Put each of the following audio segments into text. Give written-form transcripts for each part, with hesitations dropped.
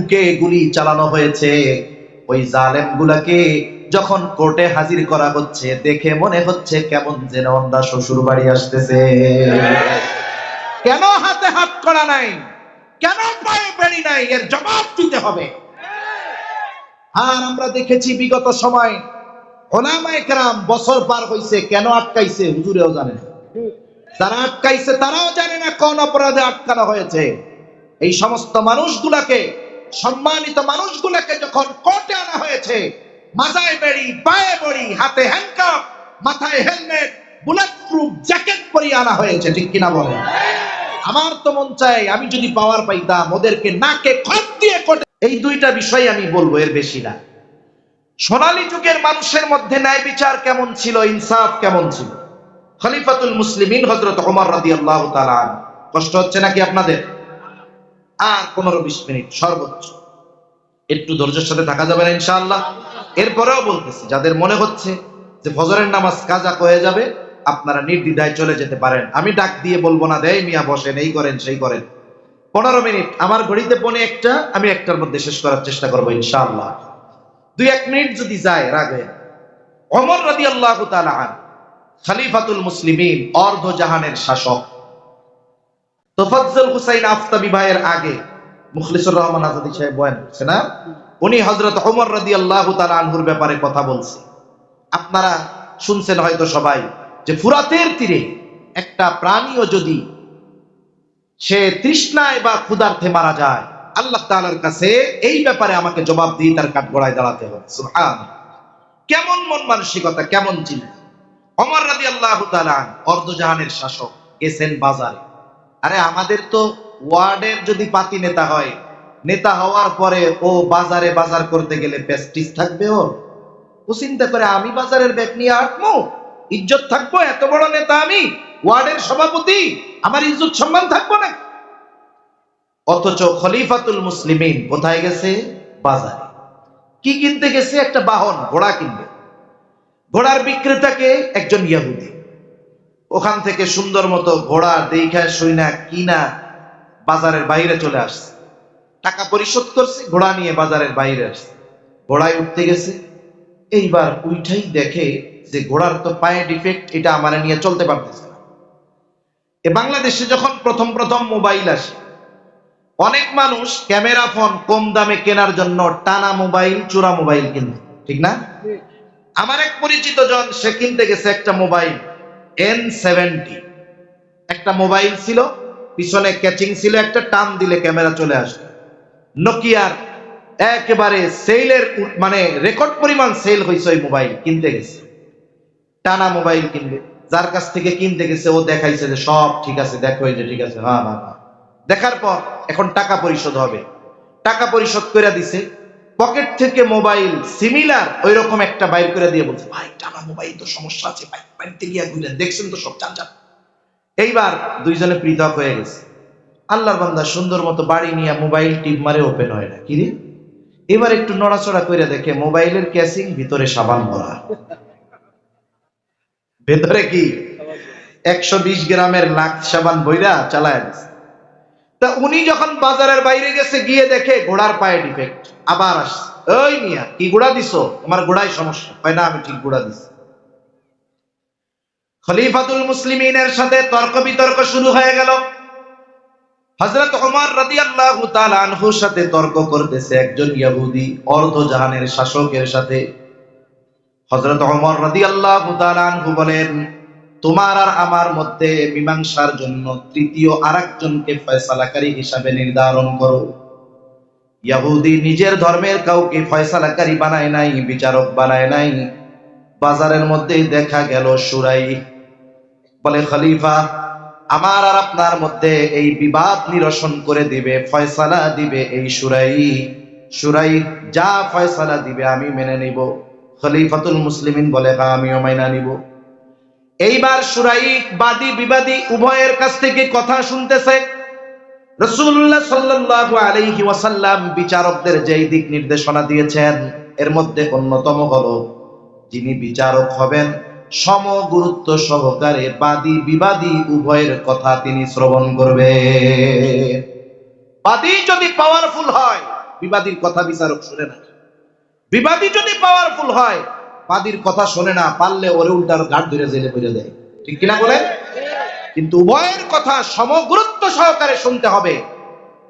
বুকে গুলি চালানো হয়েছে। ওই জালেম গুলাকে যখন কোর্টে হাজির করা হচ্ছে, দেখে মনে হচ্ছে কেমন যেন আমরা শ্বশুর বাড়ি আসতেছে। কেন হাতে হাত করা নাই, কেন পায়ে বেড়ি নাই, এর জবাব দিতে হবে। আর আমরা দেখেছি বিগত সময় ওলামায়ে কেরাম বছর পার হইছে, কেন আটকাইছে হুজুরেও জানে না, যারা আটকাইছে তারাও জানে না কোন অপরাধে আটকানো হয়েছে। এই সমস্ত মানুষগুলাকে, সম্মানিত মানুষগুলাকে যখন কোর্টে আনা হয়েছে, মাথায় বেড়ি, পায়ে বেড়ি, হাতে হ্যান্ডকাফ, মাথায় হেলমেট, বুলেট প্রুফ জ্যাকেট পরিয়ে আনা হয়েছে, ঠিক কিনা বলেন? আমার তো মন চাই আমি যদি পাওয়ার পাইতাম ওদেরকে নাকে খত দিয়ে কোর্টে। এই দুইটা বিষয় আমি বলবো, এর বেশি না। সোনালী যুগের মানুষের মধ্যে ন্যায় বিচার কেমন ছিল, ইনসাফ কেমন ছিল। খলিফাতুল মুসলিমিন হযরত ওমর রাদিয়াল্লাহু তাআলা আনহু। কষ্ট হচ্ছে নাকি আপনাদের? আর 15-20 মিনিট সর্বোচ্চ, একটু ধৈর্যের সাথে থাকা যাবে না ইনশাআল্লাহ? এরপরেও বলতেছি, যাদের মনে হচ্ছে যে ফজরের নামাজ কাজা হয়ে যাবে, আপনারা নির্দ্বিধায় চলে যেতে পারেন। আমি ডাক দিয়ে বলবো না, দেয় মিয়া বসেন, এই করেন সেই করেন। 15 মিনিট, আমার ঘড়িতে পৌনে একটা, আমি একটার মধ্যে শেষ করার চেষ্টা করবো ইনশাআল্লাহ। 2-1 মিনিট যদি যায় রাগে। ওমর রাদিয়াল্লাহু তাআলা আনহু খলিফাতুল মুসলিমিন, অর্ধ জাহানের শাসক। তোফাজ্জল হুসাইন আফতাবী ভাইয়ের আগে মুখলিসুর রহমান আজাদী সাহেব বয়ান করছে না, উনি হযরত ওমর রাদিয়াল্লাহু তাআলা আনহুর ব্যাপারে কথা বলছে। আপনারা শুনছেন হয়তো সবাই, যে ফুরাতের তীরে একটা প্রাণীও যদি সে তৃষ্ণায় বা ক্ষুধার্থে মারা যায়, আল্লাহ তাআলার কাছে এই ব্যাপারে আমাকে জবাব দিয়ে তার কাঠগড়ায় দাঁড়াতে হবে। সুবহানাল্লাহ! কেমন মন মানসিকতা, কেমন চিন্তা! ওমর রাদিয়াল্লাহু তাআলা অর্ধজাহানের শাসক, গেছেন বাজারে। আরে আমাদের তো ওয়ার্ডের যদি পাতি নেতা হয়, নেতা হওয়ার পরে ও বাজারে বাজার করতে গেলে প্রেস্টিজ থাকবে ওর। ও চিন্তা করে আমি বাজারের ব্যাগ নিয়ে হাঁটবো, ইজ্জত থাকবো, এত বড় নেতা আমি, ওয়ার্ডের সভাপতি, আমার ইজ্জত সম্মান থাকবো না। অথচ খলিফাতুল মুসলিমিন কোথায় গেছে? বাজারে। কি কিনতে গেছে? একটা বাহন, ঘোড়া কিনবে। ঘোড়ার বিক্রেতাকে একজন ইহুদি, ওখান থেকে সুন্দর মতো ঘোড়া দেখা শুইনা কিনা বাজারের বাইরে চলে আসছে। টাকা পরিশোধ করছে, ঘোড়া নিয়ে বাজারের বাইরে আসছে। ঘোড়ায় উঠতে গেছে, এইবার উইঠাই দেখে যে ঘোড়ার তো পায়ে ডিফেক্ট, এটা আমার নিয়ে চলতে পারতেছে না। বাংলাদেশে যখন প্রথম প্রথম মোবাইল আসে, অনেক মানুষ ক্যামেরা ফোন কম দামে কেনার জন্য টানা মোবাইল, চোরা মোবাইল কিনবে, ঠিক না? আমার এক পরিচিত জন, সে কিনতে গেছে একটা মোবাইল N70, একটা মোবাইল ছিল, পিছনে ক্যাচিং ছিল, একটা টান দিলে ক্যামেরা চলে আসে। নোকিয়ার একেবারে সেলের, মানে রেকর্ড পরিমাণ সেল হয়েছে ওই মোবাইল। কিনতে গেছে, টানা মোবাইল কিনবে। যার কাছ থেকে কিনতে গেছে ও দেখাইছে যে সব ঠিক আছে, দেখো এই যে ঠিক আছে, হ্যাঁ হ্যাঁ হ্যাঁ। দেখার পর এখন টাকা পরিশোধ হবে, টাকা পরিশোধ করে দিছে। পকেট থেকে মোবাইল সিমিলার ওই রকম একটা বাইর করে দিয়ে বলছে, ভাই টানা মোবাইল তো সমস্যা আছে, বাড়িতে গিয়ে ঘুরে দেখছেন তো সব চান চান। এইবার দুইজনে পৃথক হয়ে গেছে। আল্লাহর বান্দা সুন্দর মতো বাড়ি নিয়ে মোবাইল টিপ মারে, ওপেন হয় না। কিরে, এবার একটু নড়াচড়া করে দেখে মোবাইলের ক্যাসিং, ভিতরে সাবান ভরা। ভেতরে কি 120 গ্রামের লাখ সাবান বইরা চালায় দিছে। তা উনি যখন বাজারের বাইরে গেছে, গিয়ে দেখে ঘোড়ার পায়ে ডিফেক্ট। আবার আসছে, ওই মিয়া কি ঘোড়া দিছো? আমার ঘোড়ায় সমস্যা। হয় না, আমি ঠিক ঘোড়া দিছি। খলিফাতুল মুসলিমিনের সাথে তর্ক বিতর্ক শুরু হয়ে গেল। হযরত ওমর রাদিয়াল্লাহু তাআলা আনহুর সাথে তর্ক করতেছে একজন ইহুদি অর্ধজাহানের শাসকের সাথে। হযরত ওমর রাদিয়াল্লাহু তাআলা আনহু বলেন, তোমার আর আমার মধ্যে মীমাংসার জন্য তৃতীয় আরেকজনকে ফয়সালাকারী হিসাবে নির্ধারণ করো। ইহুদি নিজের ধর্মের কাউকে ফয়সালাকারী বানায় নাই, বিচারক বানায় নাই। বাজারের মধ্যে দেখা গেল সুরাই বলে, খলিফা আমার আর আপনার মধ্যে এই বিবাদ নিরসন করে দিবে, ফয়সালা দিবে এই সুরাই। সুরাই যা ফয়সালা দিবে আমি মেনে নিব। খলিফাতুল মুসলিমিন বলে, হ্যাঁ আমিও মাইনা নিব। এইবার সুরাই বাদী বিবাদী উভয়ের কাছ থেকে কথা শুনতেছে। রাসূলুল্লাহ সাল্লাল্লাহু আলাইহি ওয়াসাল্লাম বিচারকদের যেই দিক নির্দেশনা দিয়েছেন, এর মধ্যে অন্যতম হলো যিনি বিচারক হবেন সম গুরুত্ব সহকারে বাদী বিবাদী উভয়ের কথা তিনি শ্রবণ করবে। বাদী যদি পাওয়ারফুল হয়, বিবাদীর কথা বিচারক শুনে না। বিবাদী যদি পাওয়ারফুল হয়, বাদীর কথা শোনে না, পারলে ওরে উল্টার ঘাট ধরে জেলে পুরে দেয়। ঠিক কিনা বলেন? কিন্তু উভয়ের কথা সমগুরুত্ব সহকারে শুনতে হবে।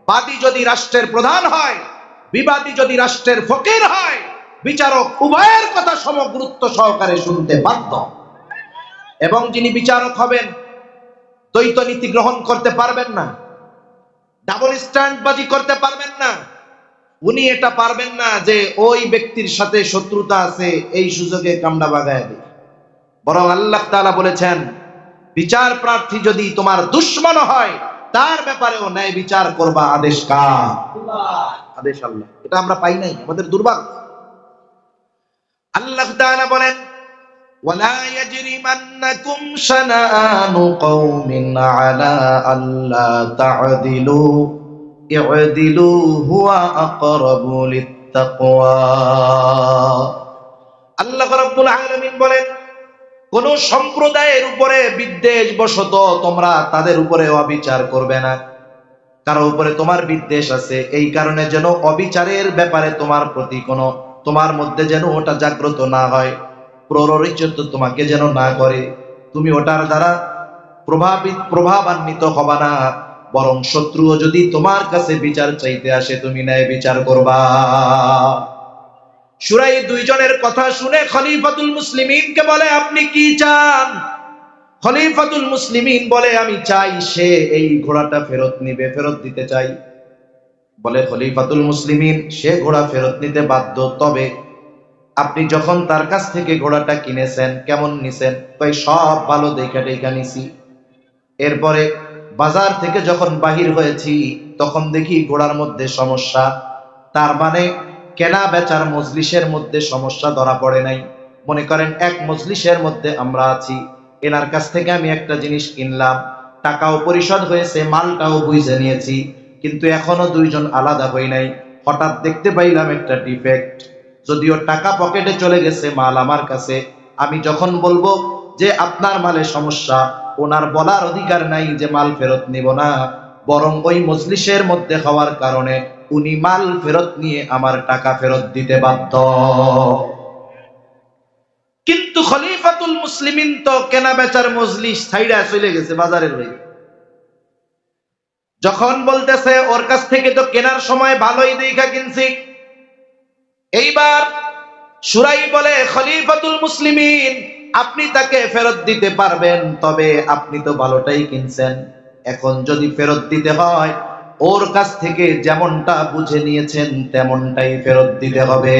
বাদী যদি রাষ্ট্রের প্রধান হয়, বিবাদী যদি রাষ্ট্রের ফকির হয়, বিচারক উভয়ের কথা সমগুরুত্ব সহকারে শুনতে বাধ্য। এবং যিনি বিচারক হবেন, দ্বৈত নীতি গ্রহণ করতে পারবেন না, ডাবল স্ট্যান্ডবাজি করতে পারবেন না। উনি এটা পারবেন না যে ওই ব্যক্তির সাথে শত্রুতা আছে, এই সুযোগে কামড়া বাগায় দেয়। বরং আল্লাহ তাআলা বলেছেন, বিচার প্রার্থী যদি তোমার দুশমন হয়, তার ব্যাপারেও ন্যায় বিচার করবা। আদেশ কার? আদেশ আল্লাহ। এটা আমরা পাই নাই, আমাদের দুর্ভাগ্য। আল্লাহ তাআলা বলেন, ওয়ালা ইয়াজরিমান্নাকুম শানাআনু কওমিন আলা আল্লা তা'দিলু ই'দিলু হুয়া আকরাবু লিত্তাকওয়া। আল্লাহ রাব্বুল আলামিন বলেন, কোন সম্প্রদায়ের উপরে বিদ্বেষ বশত তোমরা তাদের উপরে অবিচার করবে না। কারো উপরে তোমার বিদ্বেষ আছে, এই কারণে যেন অবিচারের ব্যাপারে তোমার প্রতি কোনো, তোমার মধ্যে যেন ওটা জাগ্রত না হয়, প্ররোচিত তোমাকে যেন না করে, তুমি ওটার দ্বারা প্রভাবান্বিত হবা না। বরং শত্রুও যদি তোমার কাছে বিচার চাইতে আসে, তুমি ন্যায় বিচার করবা। সূরা দুইজনের কথা শুনে খলিফাতুল মুসলিমিনকে বলে, আপনি কি চান? খলিফাতুল মুসলিমিন বলে, আমি চাই সে এই ঘোড়াটা ফেরত নিবে, ফেরত দিতে চাই। বলে খলিফাতুল মুসলিমিন, সে ঘোড়া ফেরত নিতে বাধ্য, তবে আপনি যখন তার কাছ থেকে ঘোড়াটা কিনেছেন কেমন নিছেন? কই সব ভালো দেখা টেকা নিছি। এরপরে বাজার থেকে যখন বাহির হয়েছি তখন দেখি ঘোড়ার মধ্যে সমস্যা। তার মানে কেনা বেচার মজলিসের মধ্যে সমস্যা ধরা পড়ে নাই। মনে করেন এক মজলিসের মধ্যে আমরা আছি, এনার কাছ থেকে আমি একটা জিনিস কিনলাম, টাকাও পরিশোধ হয়েছে, মালটাও বুঝে নিয়েছি, কিন্তু এখনো দুইজন আলাদা হই নাই। হঠাৎ দেখতে পাইলাম একটা ডিফেক্ট, যদিও টাকা পকেটে চলে গেছে, মাল আমার কাছে। আমি যখন বলবো যে আপনার মালে সমস্যা, ওনার বলার অধিকার নাই যে মাল ফেরত নিব না, বরং ওই মজলিসের মধ্যে হওয়ার কারণে উনি মাল ফেরত নিয়ে আমার টাকা ফেরত দিতে বাধ্য। কিন্তু খলিফাতুল মুসলিমিন তো কেনা বেচার মজলিস ছাইড়া চলে গেছে বাজারের বাইরে। যখন বলতেছে ওর কাছ থেকে তো কেনার সময় ভালোই দেখা কিনছি, এইবার শুরাই বলে, খলিফাতুল মুসলিমিন, আপনি তাকে ফেরত দিতে পারবেন, তবে আপনি তো ভালোটাই কিনছেন। এখন যদি ফেরত দিতে হয়, ওর কাছ থেকে যেমনটা বুঝে নিয়েছেন তেমনটাই ফেরত দিতে হবে।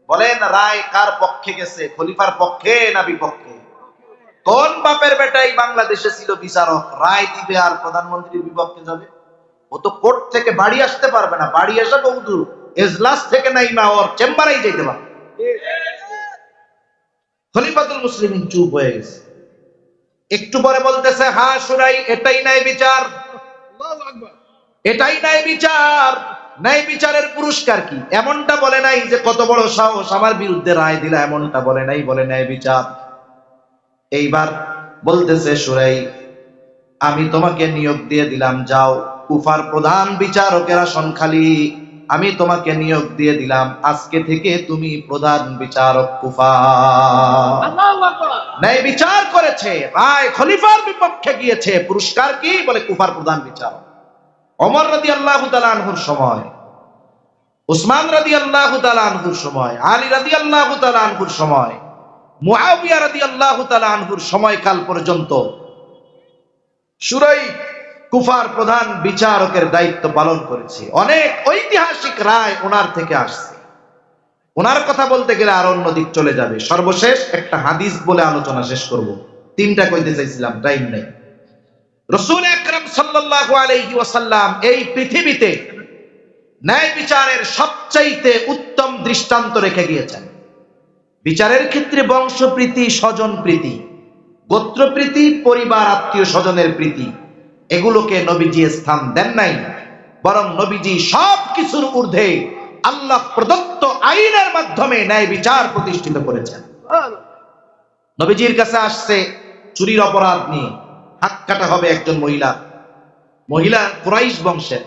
বলেন রায় কার পক্ষে গেছে? খলিফার পক্ষে না বিপক্ষে? কোন বাপের বেটাই বাংলাদেশে ছিল বিচারক, রায় দিবে আর প্রধানমন্ত্রীর বিপক্ষে যাবে? ও তো কোর্ট থেকে বাড়ি আসতে পারবে না, বাড়ি এসে বহুদূর, এজলাস থেকে নাইমা ওর চেম্বারেই যেতে পারবে। খলিফাতুল মুসলিমিন চুপ হয়ে গেছে। একটু পরে বলতেছে, হ্যাঁ শুনাই, এটাই ন্যায় বিচার, এটাই ন্যায় বিচার। ন্যায় বিচারের পুরস্কার কি? এমনটা বলে নাই যে কত বড় সাহস আমার বিরুদ্ধে রায় দিলা, এমনটা বলে নাই, বলে ন্যায় বিচার। এইবার বলতেছে শুরাই, আমি তোমাকে নিয়োগ দিয়ে দিলাম, যাও, কুফার প্রধান বিচারকের আসন খালি, আমি তোমাকে নিয়োগ দিয়ে দিলাম, আজকে থেকে তুমি প্রধান বিচারক কুফা। ন্যায় বিচার করেছে, রায় খলিফার বিপক্ষে গিয়েছে, পুরস্কার কি? বলে কুফার প্রধান বিচারক। ওমর রাদিয়াল্লাহু তাআলা আনহুর সময়, উসমান রাদিয়াল্লাহু তাআলা আনহুর সময়, আলী রাদিয়াল্লাহু তাআলা আনহুর সময়, মুআবিয়া রাদিয়াল্লাহু তাআলা আনহুর সময়কাল পর্যন্ত শুরাই কুফার প্রধান বিচারকের দায়িত্ব পালন করেছে। অনেক ঐতিহাসিক রায় ওনার থেকে আসছে। ওনার কথা বলতে গেলে আর অন্য দিক চলে যাবে। সর্বশেষ একটা হাদিস বলে আলোচনা শেষ করব। তিনটা কইতে চাইছিলাম, টাইম নাই। রাসূল আকরাম সাল্লাল্লাহু আলাইহি ওয়াসাল্লাম এই পৃথিবীতে ন্যায় বিচারের সবচাইতে উত্তম দৃষ্টান্ত রেখে গিয়েছেন। বিচারের ক্ষেত্রে বংশপ্রীতি, স্বজন প্রীতি, গোত্রপ্রীতি, পরিবার, আত্মীয় স্বজনের প্রীতি, এগুলোকে নবীজি স্থান দেন নাই, বরং নবীজি সব কিছুর ঊর্ধ্বে আল্লাহ প্রদত্ত আইনের মাধ্যমে ন্যায় বিচার প্রতিষ্ঠিত করেছেন। নবীজির কাছে আসছে চুরির অপরাধ নিয়ে, হাত কাটা হবে একজন মহিলা, মহিলা কুরাইশ বংশের।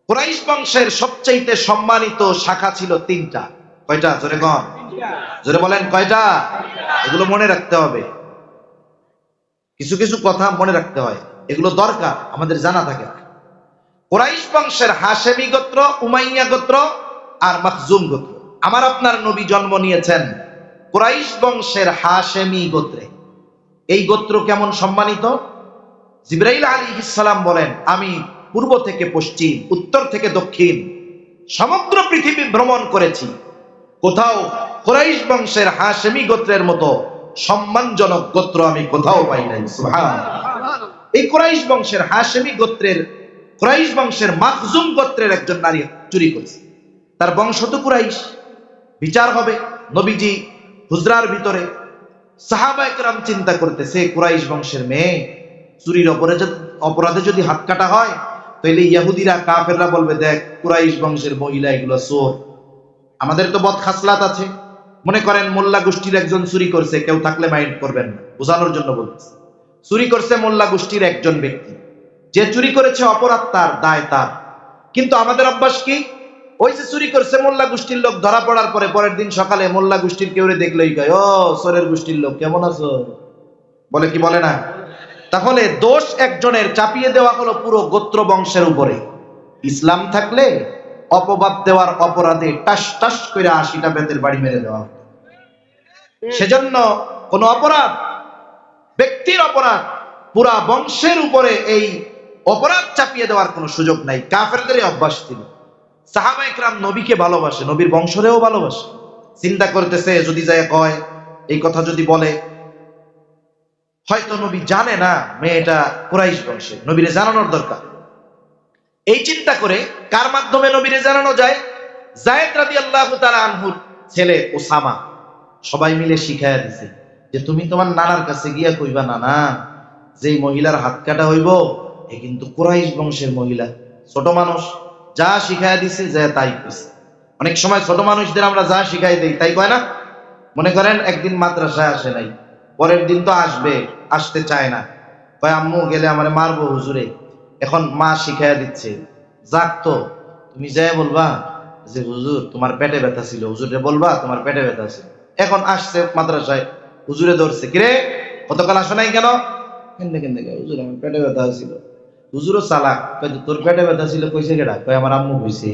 কুরাইশ বংশের সবচেয়ে সম্মানিত শাখা ছিল তিনটা। কয়টা? জোরে কন, জোরে বলেন কয়টা? এগুলো মনে রাখতে হবে। কিছু কিছু কথা মনে রাখতে হয়, এগুলো দরকার আমাদের জানা থাকে না। কুরাইশ বংশের হাশেমি গোত্র, উমাইয়া গোত্র আর মাখজুম গোত্র। আমার আপনার নবী জন্ম নিয়েছেন কুরাইশ বংশের হাশেমি গোত্রে। এই গোত্র কেমন সম্মানিত? জিবরাইল আলাইহিস সালাম বলেন, আমি পূর্ব থেকে পশ্চিম, উত্তর থেকে দক্ষিণ সমগ্র পৃথিবী ভ্রমণ করেছি, কোথাও কুরাইশ বংশের হাশেমি গোত্রের মতো সম্মানজনক গোত্র আমি কোথাও পাই নাই। সুবহানাল্লাহ। এই কুরাইশ বংশের হাশেমি গোত্রের, কুরাইশ বংশের মাখজুম গোত্রের একজন নারী চুরি করেছে। তার বংশ তো কুরাইশ, বিচার হবে নবীজি হুজরার ভিতরে। সাহাবায়ে কেরাম চিন্তা করতেছে, কুরাইশ বংশের মেয়ে চুরির অপরাধে যদি হাত কাটা হয়, তাহলে ইহুদিরা কাফেররা বলবে, দেখ কুরাইশ বংশের মহিলা এগুলো চোর। আমাদের তো বদ খাসলাত আছে। মনে করেন মোল্লা গোষ্ঠীর একজন চুরি করছে, কেউ থাকলে মাইন্ড করবেন না, বোঝানোর জন্য বলতেছে। চুরি করছে মোল্লা গোষ্ঠীর একজন ব্যক্তি, যে চুরি করেছে অপরাধ তার, দায় তার। কিন্তু আমাদের অভ্যাস কি, ওই যে চুরি করছে মোল্লা গোষ্ঠীর লোক ধরা পড়ার পরে পরের দিন সকালে মোল্লা গোষ্ঠীর কেউ দেখলেই কয়, ও চোরের গোষ্ঠীর লোক কেমন আছো, বলে কি বলে না? তাহলে দোষ একজনের চাপিয়ে দেওয়া হলো পুরো গোত্র বংশের উপরে। ইসলাম থাকলে অপবাদ দেওয়ার অপরাধে টাস টাস করে 80টা বেতের বাড়ি মেরে দেওয়া হতো। সেজন্য কোন অপরাধ, ব্যক্তির অপরাধ, পুরা বংশের উপরে এই অপরাধ চাপিয়ে দেওয়ার কোনো সুযোগ নাই। কাফেরদের অভ্যাস ছিল। সাহাবায়ে কেরাম নবীকে ভালোবাসে, নবীর বংশরেও ভালোবাসে। চিন্তা করতেছে, যদি যায় কয়, এই কথা যদি বলে, হয়তো নবী জানে না মেয়েটা কুরাইশ বংশে, নবীরে জানানোর দরকার। এই চিন্তা করে কার মাধ্যমে নবীরে জানানো যায়? যায়েদ রাদিয়াল্লাহু তাআলা আনহুর ছেলে ওসামা সবাই মিলে শিখাইয়া দিছে যে তুমি তোমার নানার কাছে গিয়া কইবা, নানা যেই মহিলার হাত কাটা হইব এ কিন্তু কুরাইশ বংশের মহিলা। ছোট মানুষ যা শিখাইয়া দিছে যা তাই কইছে। অনেক সময় ছোট মানুষদের আমরা যা শিখাই দেই তাই কয় না। মনে করেন একদিন মাদ্রাসায় আসে নাই, পরের দিন তো আসবে, আসতে চায় না, কয় আম্মু গেলে আমারে মারবো হুজুরে। এখন মা শিখাইয়া দিচ্ছে, যাক তো তুমি যাই বলবা যে হুজুর তোমার পেটে ব্যথা ছিল, হুজুরে বলবা তোমার পেটে ব্যথা ছিল। এখন আসছে মাদ্রাসায়, হুজুরে ধরছে, কিরে গতকাল আসো নাই কেন? কেন্দে কেন্দে হুজুর আমার পেটে ব্যথা ছিল। হুজুরও চালাক, তোর পেটে ব্যথা ছিল কইছে কেডা? কয় আমার আম্মু কইছে।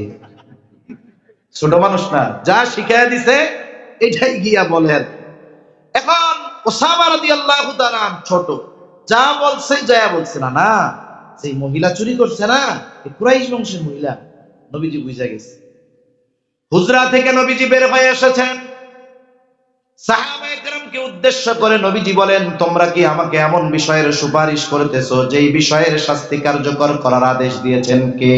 ছোট মানুষ না, যা শিখাইয়া দিছে এটাই গিয়া বলে। এখন ওসামা রাদিয়াল্লাহু তাআলা ছোট, যা বলছে যা বলছে, না না সেই মহিলা চুরি করছে না এই কুরাইশ বংশের মহিলা। নবীজি বুঝা গেছে। হুজরা থেকে নবীজি বের হয়ে এসেছেন, সাহাবায়ে কেরামকে উদ্দেশ্য করে নবীজি বলেন, তোমরা কি আমাকে এমন বিষয়ের সুপারিশ করতেছো যেই বিষয়ের শাস্তি কার্যকর করার আদেশ দিয়েছেন কে?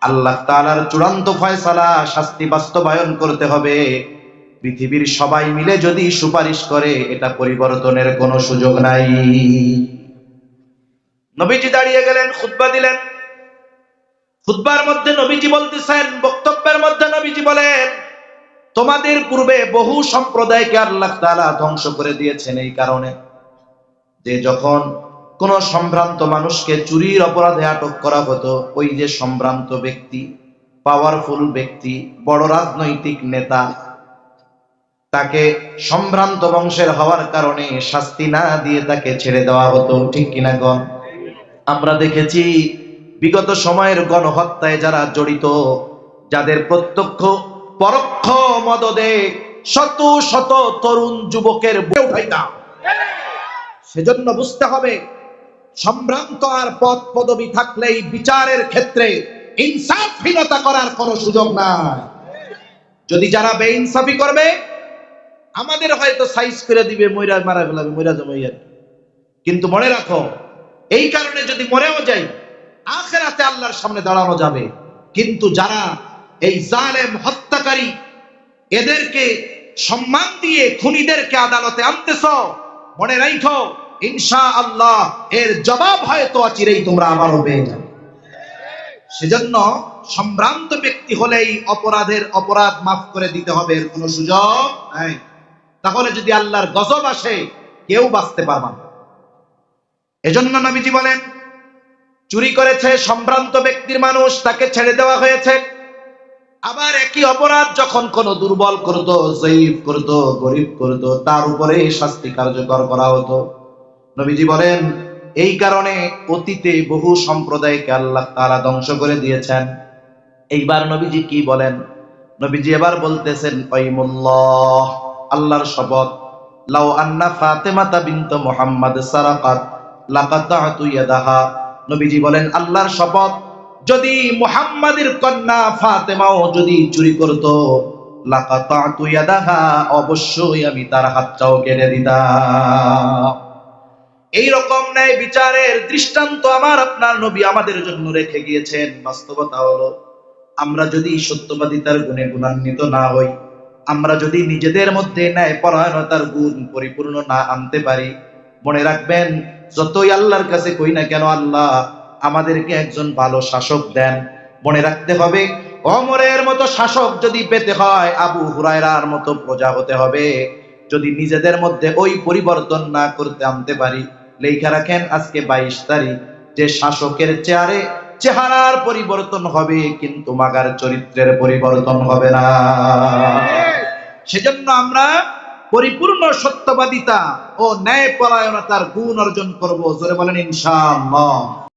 আল্লাহ তাআলার চূড়ান্ত ফয়সালা, শাস্তি বাস্তবায়ন করতে হবে। পৃথিবীর সবাই মিলে যদি সুপারিশ করে এটা পরিবর্তনের কোনো সুযোগ নাই। নবীজি দাঁড়িয়ে গেলেন, খুতবা দিলেন। খুতবার মধ্যে নবীজি বলতেছেন, বক্তব্যের মধ্যে নবীজি বলেন, তোমাদের পূর্বে বহু সম্প্রদায়কে আল্লাহ তাআলা ধ্বংস করে দিয়েছেন এই কারণে যে যখন কোন সম্ভ্রান্ত মানুষকে চুরির অপরাধে আটক করা হতো, ওই যে সম্ভ্রান্ত ব্যক্তি, পাওয়ারফুল ব্যক্তি, বড় রাজনৈতিক নেতা, তাকে সম্ভ্রান্ত বংশের হওয়ার কারণে শাস্তি না দিয়ে তাকে ছেড়ে দেওয়া হতো। ঠিক কিনা গণ? আমরা দেখেছি বিগত সময়ের গণহত্যায় যারা জড়িত, যাদের প্রত্যক্ষ পরোক্ষ মদদে শত শত তরুণ যুবকের উঠাই না। সেজন্য বুঝতে হবে, সম্ভ্রান্ত আর পদ পদবি থাকলেই বিচারের ক্ষেত্রে ইনসাফহীনতা করার কোনো সুযোগ নাই। যদি যারা বেইনসাফি করবে, আমাদের হয়তো সাইজ করে দিবে, মইরা মারা ফেলাবে, মইরা জমাইয়া। কিন্তু মনে রাখো, এই কারণে যদি মরেও যাই, আখিরাতে আল্লাহর সামনে দাঁড়ানো যাবে। কিন্তু যারা এই জালেম হত্যাকারী, এদেরকে সম্মান দিয়ে খুনিদেরকে আদালতে আনতেছ, মনে রাখো ইনশাআল্লাহ এর জবাব হয়তো চিরেই তোমরা আবারও পেয়ে যাবে। সেজন্য সম্ভ্রান্ত ব্যক্তি হলেই অপরাধ মাফ করে দিতে হবে, এর কোনো সুযোগ নাই। তাহলে যদি আল্লাহর গজব আসে কেউ বাঁচতে পারবে না। এজন্য নবীজি বলেন, চুরি করেছে সম্ভ্রান্ত ব্যক্তির মানুষ, তাকে ছেড়ে দেওয়া হয়েছে। আবার একই অপরাধ যখন কোন দুর্বল করত, জয়ীফ করত, গরিব করত, তার উপরে শাস্তি কার্যকর করা হতো। নবীজি বলেন এই কারণে অতীতে বহু সম্প্রদায়কে আল্লাহ তাআলা ধ্বংস করে দিয়েছেন। এইবার নবীজি কি বলেন? নবীজি এবার বলতেছেন আইমুল্লাহ, আল্লাহর শপথ, লাউ আন্না ফাতেমাতা বিনত মুহাম্মদ সারাকাত লাকাতাতু ইয়াদাহা। নবীজি বলেন আল্লাহর শপথ, যদি মুহাম্মাদের কন্যা ফাতেমাও যদি চুরি করত, লাকাতাতু ইয়াদাহা, অবশ্যই আমি তার হাতটাও কেটে দিতাম। এই রকম ন্যায় বিচারের দৃষ্টান্ত আমার আপনার নবী আমাদের জন্য রেখে গিয়েছেন। বাস্তবতা হলো আমরা যদি সত্যবাদিতার গুণে গুণান্বিত না হই, আমরা যদি নিজেদের মধ্যে ন্যায় পরায়ণতার গুণ পরিপূর্ণ না আনতে পারি, মনে রাখবেন যতই আল্লাহর কাছে কই না কেন আল্লাহ আমাদেরকে একজন ভালো শাসক দেন, মনে রাখতে হবে ওমরের মতো শাসক যদি পেতে হয় আবু হুরায়রার মতো প্রজা হতে হবে। যদি নিজেদের মধ্যে ওই পরিবর্তন না করতে আনতে পারি, লেখা রাখেন আজকে 22 তারিখ, যে শাসকের চেহারার পরিবর্তন হবে কিন্তু মাগার চরিত্রের পরিবর্তন হবে না। সেজন্য আমরা পরিপূর্ণ সত্যবাদিতা ও ন্যায়পরায়ণতার গুণ অর্জন করব। জোরে বলেন ইনশাআল্লাহ।